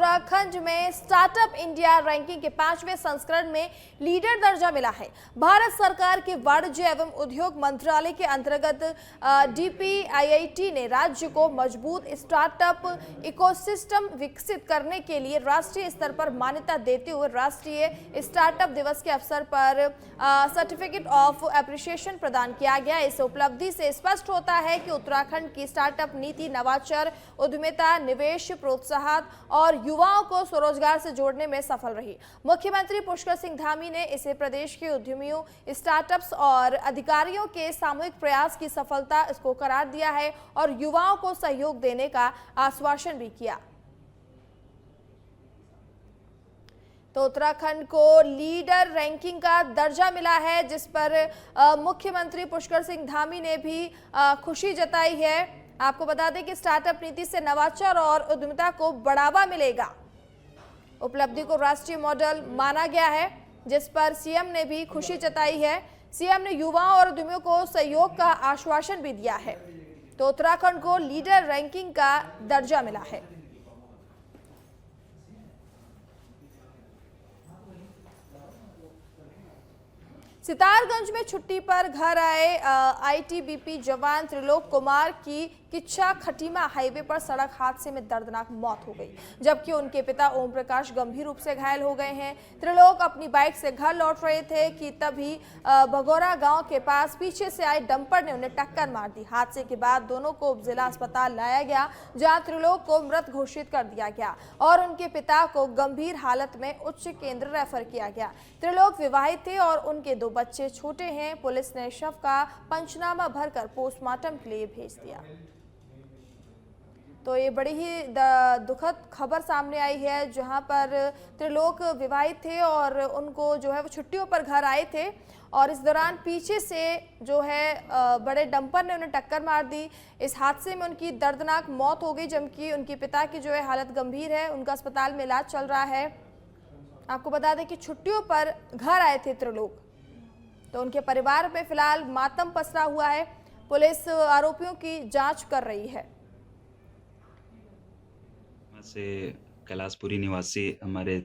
उत्तराखंड में startup India ranking के 5वें संस्करण में लीडर दर्जा मिला है। भारत सरकार के वाणिज्य एवं उद्योग मंत्रालय के अंतर्गत DPIIT ने राज्य को मजबूत स्टार्टअप इकोसिस्टम विकसित करने के लिए राष्ट्रीय स्तर पर मान्यता देते हुए राष्ट्रीय स्टार्टअप दिवस के अवसर पर सर्टिफिकेट ऑफ एप्रिसिएशन प्रदान किया गया। इस उपलब्धि से स्पष्ट होता है कि उत्तराखंड की स्टार्टअप नीति नवाचार, उद्यमिता, निवेश प्रोत्साहन और युवाओं को स्वरोजगार से जोड़ने में सफल रही। मुख्यमंत्री पुष्कर सिंह धामी ने इसे प्रदेश के उद्यमियों, स्टार्टअप्स और अधिकारियों के सामूहिक प्रयास की सफलता इसको करार दिया है और युवाओं को सहयोग देने का आश्वासन भी किया। तो उत्तराखंड को लीडर रैंकिंग का दर्जा मिला है, जिस पर मुख्यमंत्री पुष्कर सिंह धामी ने भी खुशी जताई है। आपको बता दें कि स्टार्टअप नीति से नवाचार और उद्यमिता को बढ़ावा मिलेगा। उपलब्धि को राष्ट्रीय मॉडल माना गया है, जिस पर सीएम ने भी खुशी जताई है। सीएम ने युवाओं और उद्यमियों को सहयोग का आश्वासन भी दिया है। तो उत्तराखंड को लीडर रैंकिंग का दर्जा मिला है। सितारगंज में छुट्टी पर घर आए ITBP जवान त्रिलोक कुमार की किच्छा खटीमा हाईवे पर सड़क हादसे में दर्दनाक मौत हो गई, जबकि उनके पिता ओम प्रकाश गंभीर रूप से घायल हो गए हैं। त्रिलोक अपनी बाइक से घर लौट रहे थे कि तभी भगोरा गांव के पास पीछे से आए डंपर ने उन्हें टक्कर मार दी। हादसे के बाद दोनों को उपजिला अस्पताल लाया गया, जहां त्रिलोक को मृत घोषित कर दिया गया और उनके पिता को गंभीर हालत में उच्च केंद्र रेफर किया गया। त्रिलोक विवाहित थे और उनके 2 बच्चे छोटे हैं। पुलिस ने शव का पंचनामा भरकर पोस्टमार्टम के लिए भेज दिया। तो ये बड़ी ही दुखद खबर सामने आई है, जहां पर त्रिलोक विवाहित थे और उनको जो है वो छुट्टियों पर घर आए थे और इस दौरान पीछे से जो है बड़े डंपर ने उन्हें टक्कर मार दी। इस हादसे में उनकी दर्दनाक मौत हो गई, जबकि उनके पिता की जो है हालत गंभीर है, उनका अस्पताल में इलाज चल रहा है। आपको बता दें कि छुट्टियों पर घर आए थे त्रिलोक, तो उनके परिवार में फिलहाल मातम पसरा हुआ है। पुलिस आरोपियों की जांच कर रही है। से कैलाशपुरी निवासी हमारे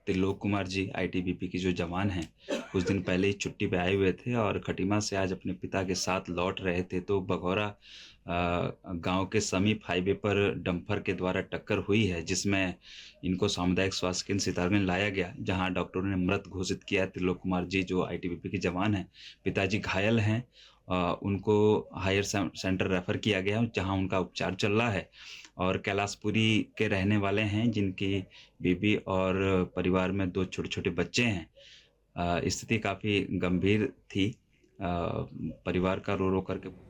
त्रिलोक कुमार जी ITBP की जो जवान हैं, कुछ दिन पहले ही छुट्टी पे आए हुए थे और खटीमा से आज अपने पिता के साथ लौट रहे थे, तो भगौरा गांव के समीप हाईवे पर डंपर के द्वारा टक्कर हुई है, जिसमें इनको सामुदायिक स्वास्थ्य केंद्र सितारगंज लाया गया, जहां डॉक्टरों ने मृत घोषित किया। त्रिलोक कुमार जी जो ITBP के जवान हैं, पिताजी घायल हैं, उनको हायर सेंटर रेफर किया गया, जहां उनका उपचार चल रहा है और कैलाशपुरी के रहने वाले हैं, जिनकी बीबी और परिवार में 2 छोटे-छोटे बच्चे हैं। स्थिति काफ़ी गंभीर थी। परिवार का रो-रो करके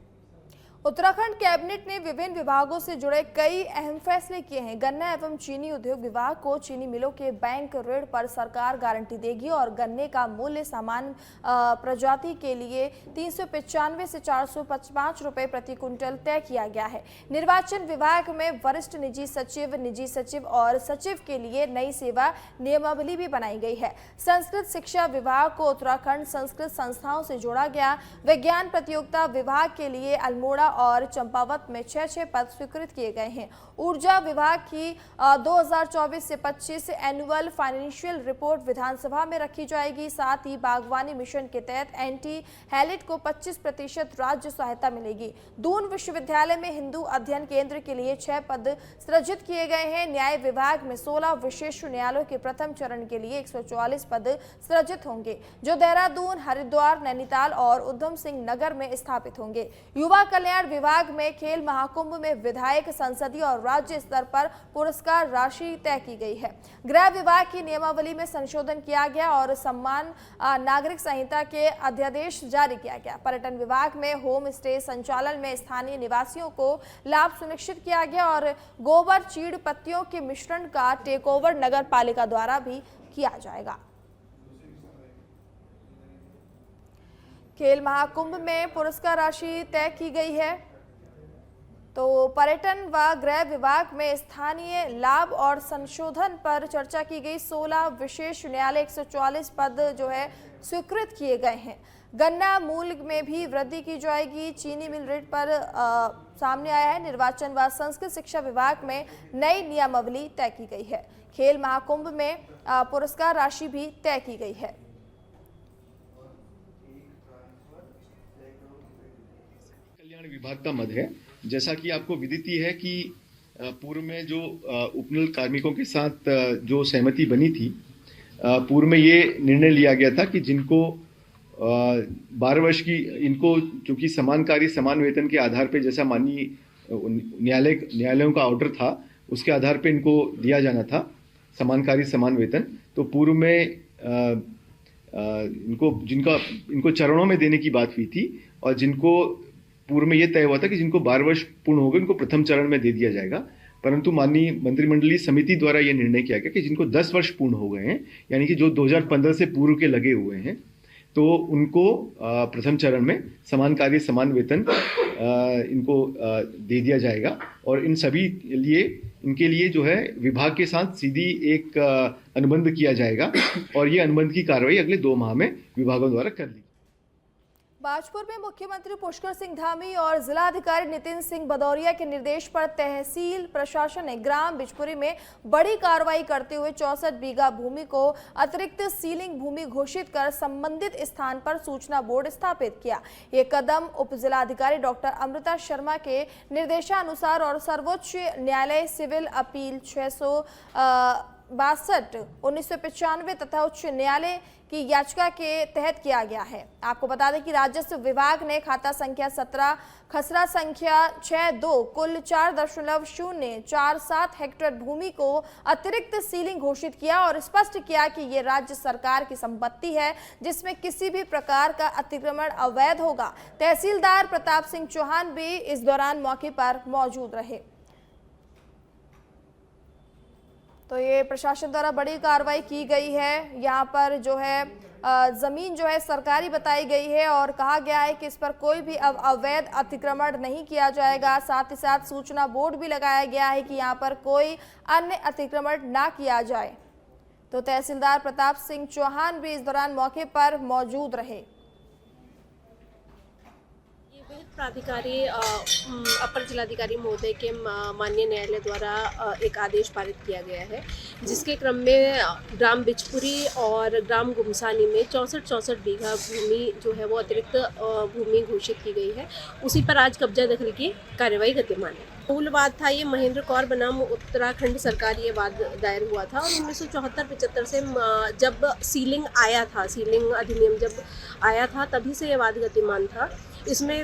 उत्तराखंड कैबिनेट ने विभिन्न विभागों से जुड़े कई अहम फैसले किए हैं। गन्ना एवं चीनी उद्योग विभाग को चीनी मिलों के बैंक ऋण पर सरकार गारंटी देगी और गन्ने का मूल्य सामान्य प्रजाति के लिए 395 से 455 रुपए प्रति क्विंटल तय किया गया है। निर्वाचन विभाग में वरिष्ठ निजी सचिव और सचिव के लिए नई सेवा नियमावली भी बनाई गई है। संस्कृत शिक्षा विभाग को उत्तराखंड संस्कृत संस्थाओं से जोड़ा गया। विज्ञान प्रतियोगिता विभाग के लिए अल्मोड़ा और चंपावत में 6 पद स्वीकृत किए गए हैं। ऊर्जा विभाग की 2024 से 25 एनुअल फाइनेंशियल रिपोर्ट विधानसभा में रखी जाएगी। साथ ही बागवानी मिशन के तहत एंटी हैलिट को 25% राज्य सहायता मिलेगी। दून विश्वविद्यालय में हिंदू अध्ययन केंद्र के लिए 6 पद सृजित किए गए हैं। न्याय विभाग में 16 विशेष न्यायालयों के प्रथम चरण के लिए 144 पद सृजित होंगे, जो देहरादून, हरिद्वार, नैनीताल और उधम सिंह नगर में स्थापित होंगे। युवा कल्याण विभाग में खेल महाकुंभ में विधायक, संसदीय और राज्य स्तर पर पुरस्कार राशि तय की गई है। गृह विभाग की नियमावली में संशोधन किया गया और सम्मान नागरिक संहिता के अध्यादेश जारी किया गया। पर्यटन विभाग में होम स्टे संचालन में स्थानीय निवासियों को लाभ सुनिश्चित किया गया और गोबर चीड़ पत्तियों के मिश्रण का टेकओवर नगर पालिका द्वारा भी किया जाएगा। खेल महाकुंभ में पुरस्कार राशि तय की गई है। तो पर्यटन व गृह विभाग में स्थानीय लाभ और संशोधन पर चर्चा की गई। 16 विशेष न्यायालय 144 पद जो है स्वीकृत किए गए हैं। गन्ना मूल्य में भी वृद्धि की जाएगी। चीनी मिल रेट पर सामने आया है। निर्वाचन व संस्कृत शिक्षा विभाग में नई नियमावली तय की गई है। खेल महाकुंभ में पुरस्कार राशि भी तय की गई है। कल्याण विभाग का मद है। जैसा कि आपको विदित ही है कि पूर्व में जो उपनल कार्मिकों के साथ जो सहमति बनी थी, पूर्व में ये निर्णय लिया गया था कि जिनको 12 वर्ष की, इनको चूंकि समान कार्य समान वेतन के आधार पे, जैसा माननीय न्यायालयों का ऑर्डर था उसके आधार पे इनको दिया जाना था समान कार्य समान वेतन। तो पूर्व में इनको चरणों में देने की बात हुई थी और जिनको पूर्व में यह तय हुआ था कि जिनको 12 वर्ष पूर्ण हो गए उनको प्रथम चरण में दे दिया जाएगा। परंतु माननीय मंत्रिमंडलीय समिति द्वारा यह निर्णय किया गया कि जिनको 10 वर्ष पूर्ण हो गए हैं, यानी कि जो 2015 से पूर्व के लगे हुए हैं, तो उनको प्रथम चरण में समान कार्य समान वेतन इनको दे दिया जाएगा। और इन सभी इनके लिए जो है विभाग के साथ सीधी एक अनुबंध किया जाएगा और ये अनुबंध की कार्रवाई अगले 2 माह में विभागों द्वारा कर ली। बाजपुर में मुख्यमंत्री पुष्कर सिंह धामी और जिलाधिकारी नितिन सिंह भदौरिया के निर्देश पर तहसील प्रशासन ने ग्राम बिचपुरी में बड़ी कार्रवाई करते हुए 64 बीघा भूमि को अतिरिक्त सीलिंग भूमि घोषित कर संबंधित स्थान पर सूचना बोर्ड स्थापित किया। ये कदम उप जिलाधिकारी डॉक्टर अमृता शर्मा के निर्देशानुसार और सर्वोच्च न्यायालय सिविल अपील 662/1995 तथा उच्च न्यायालय की याचिका के तहत किया गया है। आपको बता दें कि राजस्व विभाग ने खाता संख्या 17 खसरा संख्या 62 कुल 4.047 हेक्टेयर भूमि को अतिरिक्त सीलिंग घोषित किया और स्पष्ट किया कि ये राज्य सरकार की संपत्ति है जिसमें किसी भी प्रकार का अतिक्रमण अवैध होगा। तहसीलदार प्रताप सिंह चौहान भी इस दौरान मौके पर मौजूद रहे। तो ये प्रशासन द्वारा बड़ी कार्रवाई की गई है। यहाँ पर जो है जमीन जो है सरकारी बताई गई है और कहा गया है कि इस पर कोई भी अब अवैध अतिक्रमण नहीं किया जाएगा। साथ ही साथ सूचना बोर्ड भी लगाया गया है कि यहाँ पर कोई अन्य अतिक्रमण ना किया जाए। तो तहसीलदार प्रताप सिंह चौहान भी इस दौरान मौके पर मौजूद रहे। प्राधिकारी अपर जिलाधिकारी महोदय के माननीय न्यायालय द्वारा एक आदेश पारित किया गया है, जिसके क्रम में ग्राम बिचपुरी और ग्राम गुमसानी में 64 बीघा भूमि जो है वो अतिरिक्त भूमि घोषित की गई है। उसी पर आज कब्जा दखल की कार्रवाई गतिमान है। मूल वाद था ये महेंद्र कौर बनाम उत्तराखंड सरकार, ये वाद दायर हुआ था और 1974-75 से जब सीलिंग आया था, सीलिंग अधिनियम जब आया था तभी से ये वाद गतिमान था। इसमें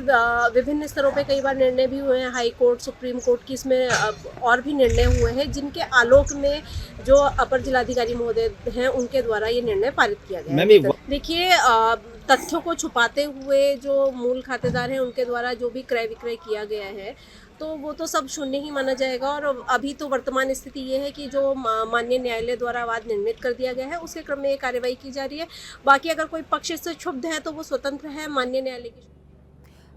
विभिन्न स्तरों पे कई बार निर्णय भी हुए हैं, हाई कोर्ट, सुप्रीम कोर्ट की इसमें और भी निर्णय हुए हैं, जिनके आलोक में जो अपर जिलाधिकारी महोदय हैं उनके द्वारा ये निर्णय पारित किया गया है। देखिए, तथ्यों को छुपाते हुए जो मूल खातेदार हैं उनके द्वारा जो भी क्रय विक्रय किया गया है तो वो तो सब शून्य ही माना जाएगा। और अभी तो वर्तमान स्थिति ये है कि जो माननीय न्यायालय द्वारा वाद निर्णित कर दिया गया है उसके क्रम में ये कार्रवाई की जा रही है। बाकी अगर कोई पक्ष इससे क्षुब्ध है तो वो स्वतंत्र है माननीय न्यायालय की।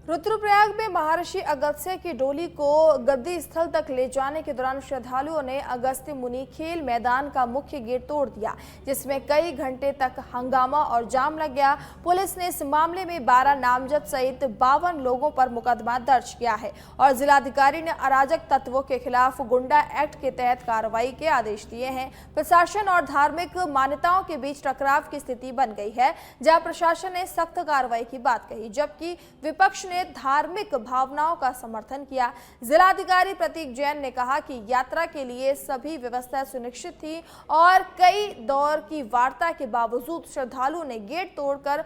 रुद्रप्रयाग में महर्षि अगस्त्य की डोली को गद्दी स्थल तक ले जाने के दौरान श्रद्धालुओं ने अगस्त्य मुनि खेल मैदान का मुख्य गेट तोड़ दिया, जिसमें कई घंटे तक हंगामा और जाम लग गया। पुलिस ने इस मामले में 12 नामजद सहित 52 लोगों पर मुकदमा दर्ज किया है और जिलाधिकारी ने अराजक तत्वों के खिलाफ गुंडा एक्ट के तहत कार्रवाई के आदेश दिए हैं। प्रशासन और धार्मिक मान्यताओं के बीच टकराव की स्थिति बन गई है, जहां प्रशासन ने सख्त कार्रवाई की बात कही जबकि विपक्ष ने धार्मिक भावनाओं का समर्थन किया। जिलाधिकारी प्रतीक जैन ने कहा कि यात्रा के लिए सभी व्यवस्थाएं सुनिश्चित थी और कई दौर की वार्ता के बावजूद श्रद्धालुओं ने गेट तोड़कर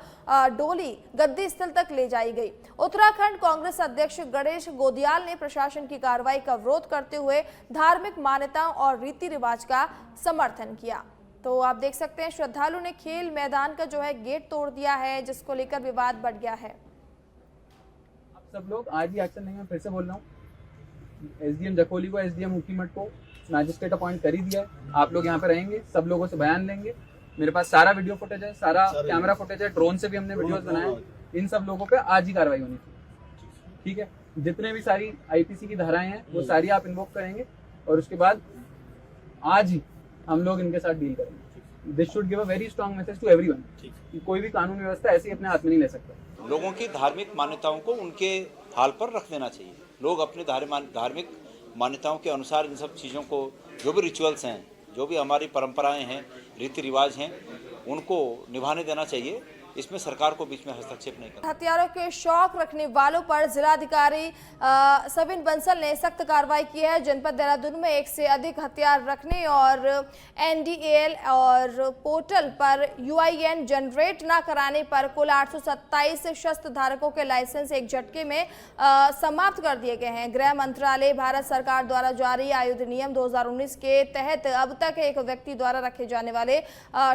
डोली गद्दी स्थल तक ले जाई गई। उत्तराखंड कांग्रेस अध्यक्ष गणेश गोदियाल ने प्रशासन की कार्रवाई का विरोध करते हुए धार्मिक मान्यताओं और रीति रिवाज का समर्थन किया। तो आप देख सकते हैं श्रद्धालुओं ने खेल मैदान का जो है गेट तोड़ दिया है, जिसको लेकर विवाद बढ़ गया है। सब लोग आज ही एक्शन लेंगे। मैं फिर से बोल रहा हूँ, एसडीएम जकोली को, एसडीएम ऊखीमठ को मैजिस्ट्रेट अपॉइंट कर ही दिया है। आप लोग यहाँ पे रहेंगे, सब लोगों से बयान लेंगे। मेरे पास सारा वीडियो फुटेज है, सारा कैमरा फुटेज है, ड्रोन से भी हमने वीडियोस बनाए। इन सब लोगों पे आज ही कार्रवाई होनी चाहिए, ठीक है। जितने भी सारी आईपीसी की धाराएं हैं वो सारी आप इन्वोक करेंगे और उसके बाद आज ही हम लोग इनके साथ डील करेंगे। This should give a very strong message to everyone कि कोई भी कानून व्यवस्था ऐसे ही अपने हाथ में नहीं ले सकता। लोगों की धार्मिक मान्यताओं को उनके हाल पर रख देना चाहिए। लोग अपने धार्मिक मान्यताओं के अनुसार इन सब चीज़ों को, जो भी रिचुअल्स हैं, जो भी हमारी परंपराएं हैं, रीति रिवाज हैं, उनको निभाने देना चाहिए। इसमें सरकार को बीच में हस्तक्षेप नहीं करना। हथियारों के शौक रखने वालों पर जिलाधिकारी सविन बंसल ने सख्त कार्रवाई की है। जनपद देहरादून में 1 से अधिक हथियार रखने और एनडीएल और पोर्टल पर यूआईएन जनरेट न कराने पर कुल 827 शस्त्र धारकों के लाइसेंस एक झटके में समाप्त कर दिए गए हैं। गृह मंत्रालय भारत सरकार द्वारा जारी आयुध नियम 2019 के तहत अब तक एक व्यक्ति द्वारा रखे जाने वाले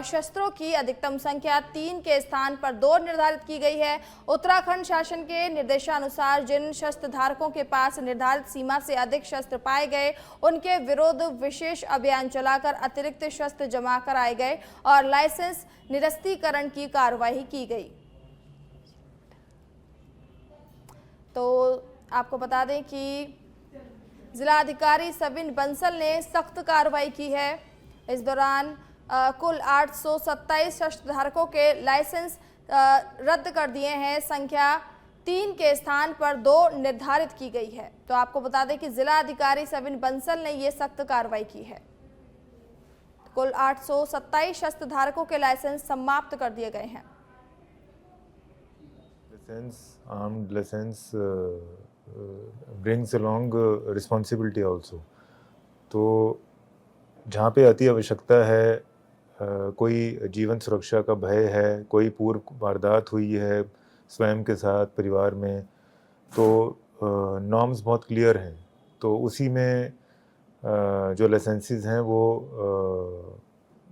शस्त्रों की अधिकतम संख्या 3 के स्थान पर 2 निर्धारित की गई है। उत्तराखंड शासन के निर्देशानुसार जिन शस्त्र धारकों के पास निर्धारित सीमा से अधिक शस्त्र पाए गए उनके विरुद्ध विशेष अभियान चलाकर अतिरिक्त शस्त्र जमा कराए गए और लाइसेंस निरस्तीकरण की कार्रवाई की गई। तो आपको बता दें कि जिलाधिकारी सविन बंसल ने सख्त कार्रवाई की है। इस दौरान कुल 827 शस्त्र धारकों के लाइसेंस रद्द कर दिए हैं। संख्या 3 के स्थान पर 2 निर्धारित की गई है। तो आपको बता दें कि जिला अधिकारी सविन बंसल ने ये सख्त कार्रवाई की है। कुल 827 शस्त्र धारकों के लाइसेंस समाप्त कर दिए गए हैं। Armed license brings along responsibility also. तो जहाँ पे अति आवश्यकता है, कोई जीवन सुरक्षा का भय है, कोई पूर्व वारदात हुई है स्वयं के साथ परिवार में, तो नॉर्म्स बहुत क्लियर हैं। तो उसी में जो लाइसेंसेस हैं वो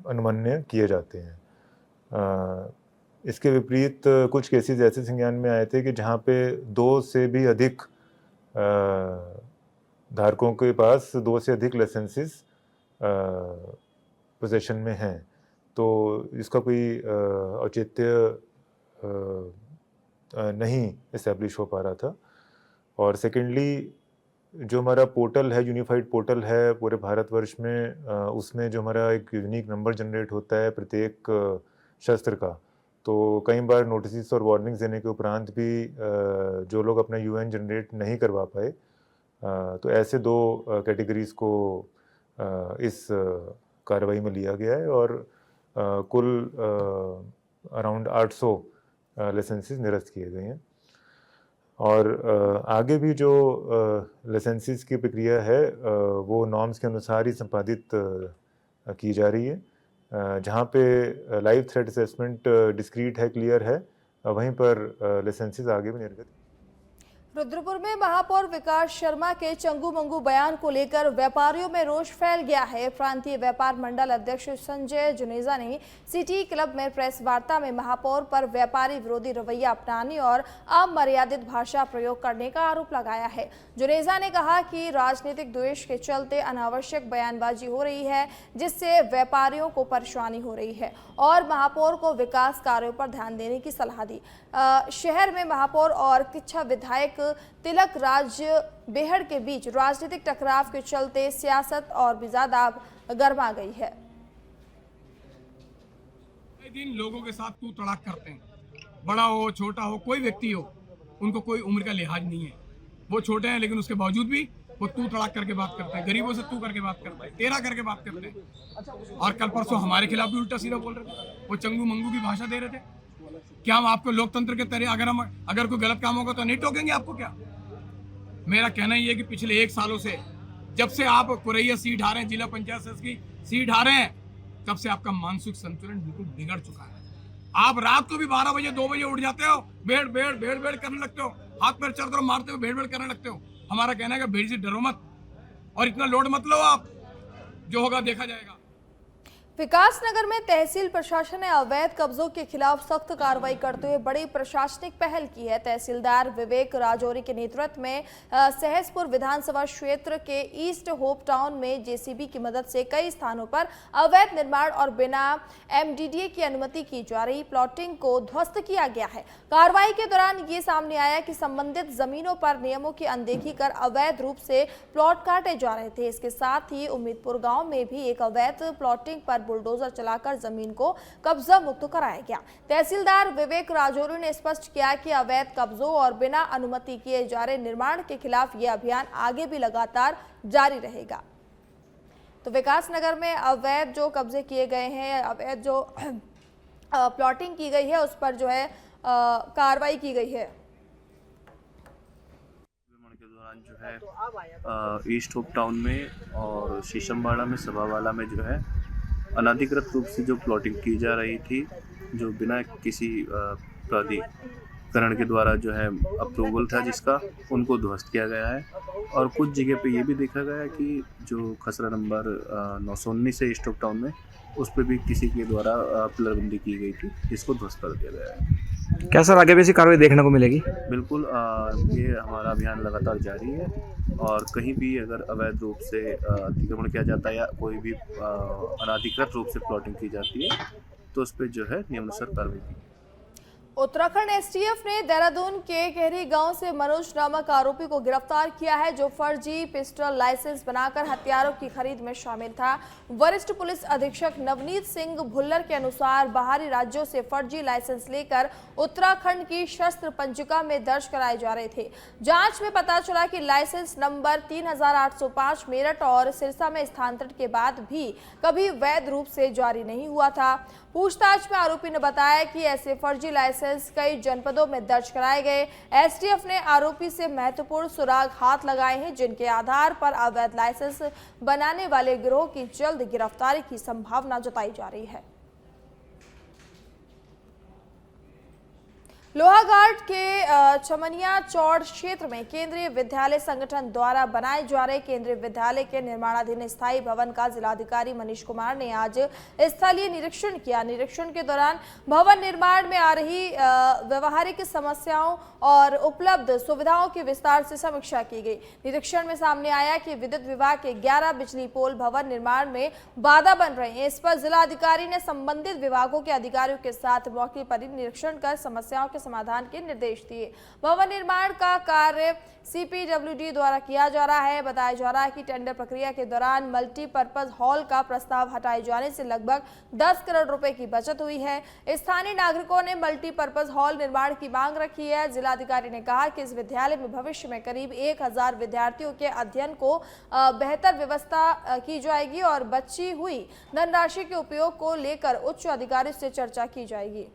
अनुमान्य किए जाते हैं। इसके विपरीत कुछ केसेस ऐसे संज्ञान में आए थे कि जहाँ पे 2 से भी अधिक धारकों के पास 2 से अधिक लाइसेंसेस पोजीशन में हैं, तो इसका कोई औचित्य नहीं इस्टेब्लिश हो पा रहा था। और सेकेंडली जो हमारा पोर्टल है, यूनिफाइड पोर्टल है पूरे भारतवर्ष में, उसमें जो हमारा एक यूनिक नंबर जनरेट होता है प्रत्येक शस्त्र का, तो कई बार नोटिस और वार्निंग्स देने के उपरांत भी जो लोग अपना यूएन जनरेट नहीं करवा पाए, तो ऐसे 2 कैटेगरीज को इस कार्रवाई में लिया गया है और कुल अराउंड 800 लाइसेंसेस निरस्त किए गए हैं। और आगे भी जो लाइसेंसेस की प्रक्रिया है वो नॉर्म्स के अनुसार ही संपादित की जा रही है। जहाँ पे लाइव थ्रेट असेसमेंट डिस्क्रीट है, क्लियर है, वहीं पर लाइसेंसेस आगे भी निर्गत। रुद्रपुर में महापौर विकास शर्मा के चंगू मंगू बयान को लेकर व्यापारियों में रोष फैल गया है। प्रांतीय व्यापार मंडल अध्यक्ष संजय जुनेजा ने सिटी क्लब में प्रेस वार्ता में महापौर पर व्यापारी विरोधी रवैया अपनाने और अमर्यादित भाषा प्रयोग करने का आरोप लगाया है। जुनेजा ने कहा कि राजनीतिक द्वेष के चलते अनावश्यक बयानबाजी हो रही है, जिससे व्यापारियों को परेशानी हो रही है और महापौर को विकास कार्यों पर ध्यान देने की सलाह दी। शहर में महापौर और किच्छा विधायक तिलक राज बेहड़ के बीच राजनीतिक टकराव के चलते सियासत और भी ज्यादा गर्मा गई है। दिन लोगों के साथ तू तड़ाक करते हैं, बड़ा हो छोटा हो कोई व्यक्ति हो, उनको कोई उम्र का लिहाज नहीं है। वो छोटे हैं लेकिन उसके बावजूद भी वो तू तड़ाक करके बात करते हैं, गरीबों से तू करके बात करते हैं, तेरा करके बात करते हैं। और कल परसों हमारे खिलाफ भी उल्टा सीधा बोल रहे थे, वो चंगू मंगू की भाषा दे रहे थे। क्या हम आपको लोकतंत्र के तहत अगर कोई गलत काम होगा तो नहीं टोकेंगे आपको? क्या मेरा कहना ही है कि पिछले 1 सालों से जब से आप कुरैया सीट हारे हैं, जिला पंचायत सदस्य की सीट हारे हैं, तब से आपका मानसिक संतुलन बिल्कुल बिगड़ चुका है। आप रात को भी 12 बजे 2 बजे उठ जाते हो, भेड़ भेड़ भेड़ भेड़ करने लगते हो, हाथ पैर चारों तरफ मारते हो, भेड़ भेड़ करने लगते हो। हमारा कहना है कि भीड़ से डरो मत और इतना लोड मत लो, आप जो होगा देखा जाएगा। विकासनगर में तहसील प्रशासन ने अवैध कब्जों के खिलाफ सख्त कार्रवाई करते हुए बड़ी प्रशासनिक पहल की है। तहसीलदार विवेक राजौरी के नेतृत्व में सहसपुर विधानसभा क्षेत्र के ईस्ट होप टाउन में जेसीबी की मदद से कई स्थानों पर अवैध निर्माण और बिना एमडीडीए की अनुमति की जा रही प्लॉटिंग को ध्वस्त किया गया है। कार्रवाई के दौरान ये सामने आया कि संबंधित जमीनों पर नियमों की अनदेखी कर अवैध रूप से प्लॉट काटे जा रहे थे। इसके साथ ही उम्मीदपुर गांव में भी एक अवैध प्लॉटिंग पर बुलडोजर चलाकर जमीन को कब्जा मुक्त कराया गया। तहसीलदार विवेक राजौरी ने स्पष्ट किया कि अवैध कब्जों और बिना अनुमति किए जा रहे निर्माण के खिलाफ यह अभियान आगे भी लगातार जारी रहेगा। तो विकासनगर में अवैध जो कब्जे किए गए हैं, अवैध जो प्लॉटिंग की गई है, उस पर जो है कार्रवाई की गई है। के दौरान जो है ईस्ट होप टाउन में और शीशमबाड़ा में सभावाला में जो है अनाधिकृत रूप से जो प्लॉटिंग की जा रही थी, जो बिना किसी प्राधिकरण के द्वारा जो है अप्रूवल था जिसका, उनको ध्वस्त किया गया है। और कुछ जगह पे ये भी देखा गया कि जो खसरा नंबर 919 है ईस्ट ऑफ टाउन में, उस पर भी किसी के द्वारा पिलरबंदी की गई थी, जिसको ध्वस्त कर दिया गया है। क्या सर आगे भी ऐसी कार्रवाई देखने को मिलेगी? बिल्कुल, ये हमारा अभियान लगातार जारी है और कहीं भी अगर अवैध रूप से अतिक्रमण किया जाता है या कोई भी अनाधिकृत रूप से प्लॉटिंग की जाती है तो उस पर जो है नियमानुसार कार्रवाई की। उत्तराखंड एसटीएफ ने देहरादून के कहरी गांव से मनोज नामक आरोपी को गिरफ्तार किया है, जो फर्जी पिस्टल लाइसेंस बनाकर हथियारों की खरीद में शामिल था। वरिष्ठ पुलिस अधीक्षक नवनीत सिंह भुल्लर के अनुसार बाहरी राज्यों से फर्जी लाइसेंस लेकर उत्तराखंड की शस्त्र पंजिका में दर्ज कराए जा रहे थे। जांच में पता चला कि लाइसेंस नंबर 3805 मेरठ और सिरसा में स्थानांतरण के बाद भी कभी वैध रूप से जारी नहीं हुआ था। पूछताछ में आरोपी ने बताया कि ऐसे फर्जी लाइसेंस कई जनपदों में दर्ज कराए गए। एसटीएफ ने आरोपी से महत्वपूर्ण सुराग हाथ लगाए हैं, जिनके आधार पर अवैध लाइसेंस बनाने वाले गिरोह की जल्द गिरफ्तारी की संभावना जताई जा रही है। लोहाघाट के चमनिया चौड़ क्षेत्र में केंद्रीय विद्यालय संगठन द्वारा बनाए जा रहे केंद्रीय विद्यालय के निर्माणाधीन स्थायी भवन का जिलाधिकारी मनीष कुमार ने आज स्थलीय निरीक्षण किया। निरीक्षण के दौरान भवन निर्माण में आ रही व्यवहारिक समस्याओं और उपलब्ध सुविधाओं की विस्तार से समीक्षा की गई। निरीक्षण में सामने आया कि विद्युत विभाग के 11 बिजली पोल भवन निर्माण में बाधा बन रहे हैं। इस पर जिलाधिकारी ने संबंधित विभागों के अधिकारियों के साथ मौके पर निरीक्षण कर समस्याओं के समाधान के निर्देश दिए। भवन निर्माण का कार्य सीपीडब्ल्यूडी द्वारा किया जा रहा है। बताया जा रहा है कि टेंडर प्रक्रिया के दौरान मल्टीपर्पज हॉल का प्रस्ताव हटाए जाने से लगभग 10 करोड़ रुपए की बचत हुई है। स्थानीय नागरिकों ने मल्टीपर्पज हॉल निर्माण की मांग रखी है। जिलाधिकारी ने कहा कि इस विद्यालय में भविष्य में करीब 1000 विद्यार्थियों के अध्ययन को बेहतर व्यवस्था की जाएगी और बची हुई धनराशि के उपयोग को लेकर उच्च अधिकारियों से चर्चा की जाएगी।